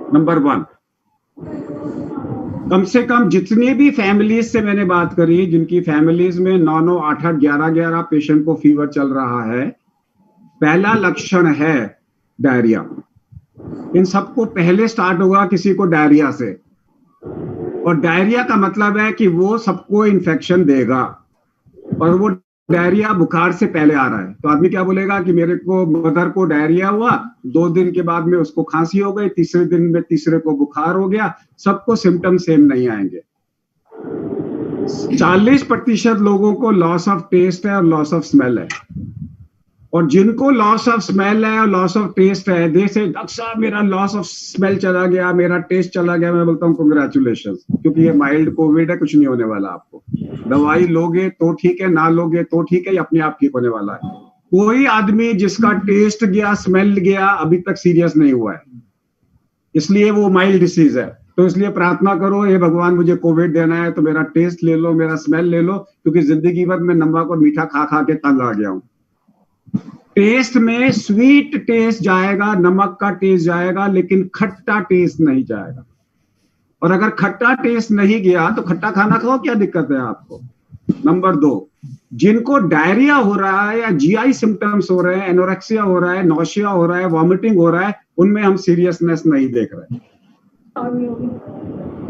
Number one, कम से कम जितनी भी फैमिलीज से मैंने बात करी, जिनकी फैमिलीज में 9-9, 8-8, 11-11 पेशेंट को फीवर चल रहा है, पहला लक्षण है डायरिया। इन सबको पहले स्टार्ट होगा किसी को डायरिया से, और डायरिया का मतलब है कि वो सबको इन्फेक्शन देगा, और वो डायरिया बुखार से पहले आ रहा है। तो आदमी क्या बोलेगा कि मेरे को, मदर को डायरिया हुआ, 2 दिन के बाद में उसको खांसी हो गई, तीसरे दिन में तीसरे को बुखार हो गया। सबको सिम्टम सेम नहीं आएंगे। 40% लोगों को लॉस ऑफ टेस्ट है और लॉस ऑफ स्मेल है, और जिनको लॉस ऑफ स्मेल है और लॉस ऑफ टेस्ट है, दे से डॉक्टर साहब मेरा लॉस ऑफ स्मेल चला गया, मेरा टेस्ट चला गया। मैं बोलता हूँ कांग्रेचुलेशंस, क्योंकि ये माइल्ड कोविड है, कुछ नहीं होने वाला आपको। दवाई लोगे तो ठीक है, ना लोगे तो ठीक है, ये अपने आप ठीक होने वाला है। कोई आदमी जिसका टेस्ट गया, स्मेल गया, अभी तक सीरियस नहीं हुआ है, इसलिए वो माइल्ड डिसीज है। तो इसलिए प्रार्थना करो, हे भगवान मुझे कोविड देना है तो मेरा टेस्ट ले लो, मेरा स्मेल ले लो, क्योंकि जिंदगी भर मैं नमक और मीठा खा खा के तंग आ गया हूं। टेस्ट में स्वीट टेस्ट जाएगा, नमक का टेस्ट जाएगा, लेकिन खट्टा टेस्ट नहीं जाएगा। और अगर खट्टा टेस्ट नहीं गया तो खट्टा खाना खाओ, क्या दिक्कत है आपको। नंबर 2, जिनको डायरिया हो रहा है या जीआई सिम्टम्स हो रहे हैं, एनोरेक्सिया हो रहा है, नौशिया हो रहा है, वॉमिटिंग हो रहा है, उनमें हम सीरियसनेस नहीं देख रहे।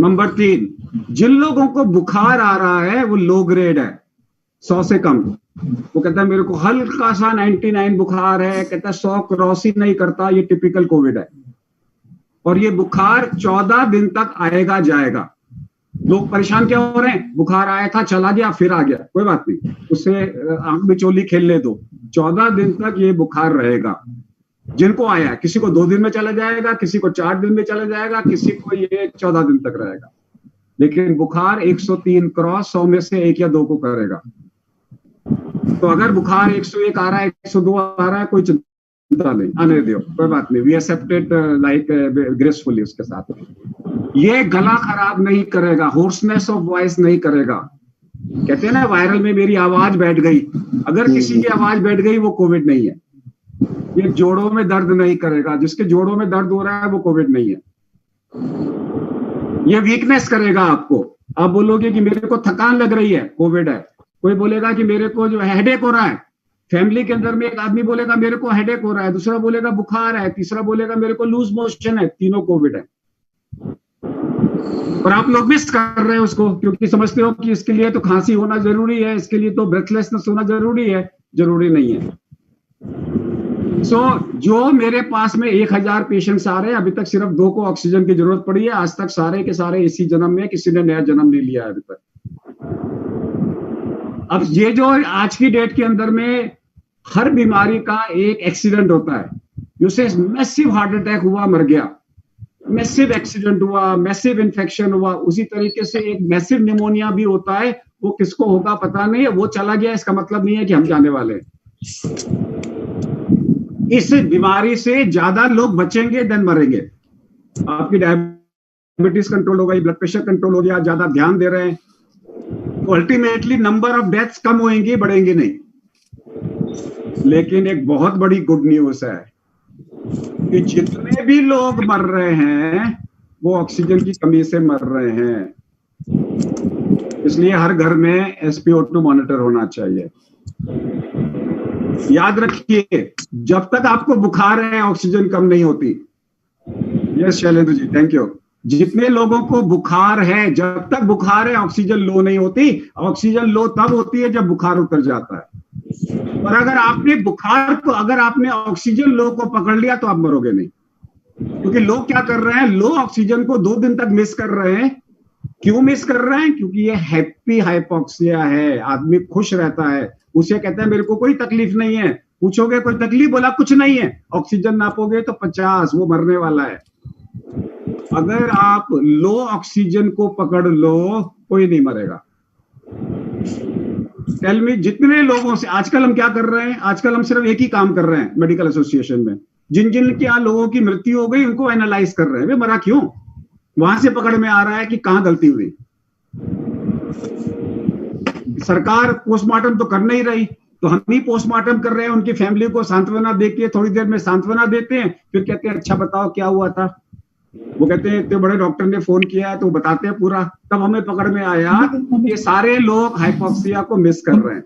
नंबर 3, जिन लोगों को बुखार आ रहा है वो लो ग्रेड है, 100 से कम। वो कहता है मेरे को हल्का सा 99 बुखार है, कहता है 100 क्रॉस ही नहीं करता, ये टिपिकल कोविड है। और ये बुखार 14 दिन तक आएगा जाएगा। लोग परेशान क्या हो रहे हैं, बुखार आया था चला गया फिर आ गया, कोई बात नहीं, उससे आंख में चोली खेलने दो। 14 दिन तक ये बुखार रहेगा। जिनको आया, किसी को 2 दिन में चला जाएगा, किसी को 4 दिन में चला जाएगा, किसी को ये 14 दिन तक रहेगा। लेकिन बुखार 103 क्रॉस 100 में से 1 या 2 को करेगा। तो अगर बुखार 101 आ रहा है, 102 आ रहा है, कोई चिंता नहीं, आने दो, कोई बात नहीं, वी एक्सेप्टेड लाइक ग्रेसफुली उसके साथ। ये गला खराब नहीं करेगा, होर्सनेस ऑफ वॉइस नहीं करेगा। कहते हैं ना वायरल में मेरी आवाज बैठ गई, अगर किसी की आवाज बैठ गई वो कोविड नहीं है। ये जोड़ों में दर्द नहीं करेगा, जिसके जोड़ों में दर्द हो रहा है वो कोविड नहीं है। ये वीकनेस करेगा आपको। आप बोलोगे कि मेरे को थकान लग रही है, कोविड है। कोई बोलेगा कि मेरे को जो हेडेक हो रहा है, फैमिली के अंदर में एक आदमी बोलेगा मेरे को हेडेक हो रहा है, दूसरा बोलेगा बुखार है, तीसरा बोलेगा मेरे को लूज मोशन है, तीनों कोविड है। और आप लोग मिस कर रहे हैं उसको, क्योंकि समझते हो कि इसके लिए तो खांसी होना जरूरी है, इसके लिए तो ब्रेथलेसनेस होना जरूरी है। जरूरी नहीं है। जो मेरे पास में 1000 पेशेंट्स आ रहे हैं, अभी तक सिर्फ 2 को ऑक्सीजन की जरूरत पड़ी है। आज तक सारे के सारे इसी जन्म में, किसी ने नया जन्म नहीं लिया है अभी तक। अब ये जो आज की डेट के अंदर में हर बीमारी का एक एक्सीडेंट होता है, जैसे मैसिव हार्ट अटैक हुआ मर गया, मैसिव एक्सीडेंट हुआ, मैसिव इन्फेक्शन हुआ, उसी तरीके से एक मैसिव निमोनिया भी होता है। वो किसको होगा पता नहीं है, वो चला गया इसका मतलब नहीं है कि हम जाने वाले हैं। इस बीमारी से ज्यादा लोग बचेंगे देन मरेंगे। आपकी डायबिटीज कंट्रोल हो गई, ब्लड प्रेशर कंट्रोल हो गया, ज्यादा ध्यान दे रहे हैं, तो अल्टीमेटली नंबर ऑफ डेथ्स कम होंगी, बढ़ेंगे नहीं। लेकिन एक बहुत बड़ी गुड न्यूज है कि जितने भी लोग मर रहे हैं वो ऑक्सीजन की कमी से मर रहे हैं। इसलिए हर घर में SpO2 मॉनिटर होना चाहिए। याद रखिए, जब तक आपको बुखार है ऑक्सीजन कम नहीं होती। Yes Shailendra ji, thank you. जितने लोगों को बुखार है, जब तक बुखार है ऑक्सीजन लो नहीं होती। ऑक्सीजन लो तब होती है जब बुखार उतर जाता है। और अगर आपने बुखार को, अगर आपने ऑक्सीजन लो को पकड़ लिया तो आप मरोगे नहीं। क्योंकि लोग क्या कर रहे हैं, लो ऑक्सीजन को 2 दिन तक मिस कर रहे हैं। क्यों मिस कर रहे हैं? क्योंकि ये हैप्पी हाइपोक्सिया है, आदमी खुश रहता है, उसे कहते हैं मेरे को कोई तकलीफ नहीं है। पूछोगे कोई तकलीफ, बोला कुछ नहीं है। ऑक्सीजन नापोगे तो 50, वो मरने वाला है। अगर आप लो ऑक्सीजन को पकड़ लो, कोई नहीं मरेगा। टेल मी, जितने लोगों से आजकल हम क्या कर रहे हैं, आजकल हम सिर्फ एक ही काम कर रहे हैं मेडिकल एसोसिएशन में, जिन जिन क्या लोगों की मृत्यु हो गई उनको एनालाइज कर रहे हैं, वे मरा क्यों, वहां से पकड़ में आ रहा है कि कहां गलती हुई। सरकार पोस्टमार्टम तो कर नहीं रही, तो हम ही पोस्टमार्टम कर रहे हैं, उनकी फैमिली को सांत्वना देके थोड़ी देर में सांत्वना देते हैं, फिर कहते हैं अच्छा बताओ क्या हुआ था। वो कहते हैं इतने बड़े डॉक्टर ने फोन किया है तो बताते हैं पूरा, तब हमें पकड़ में आया ये सारे लोग हाइपोक्सिया को मिस कर रहे हैं।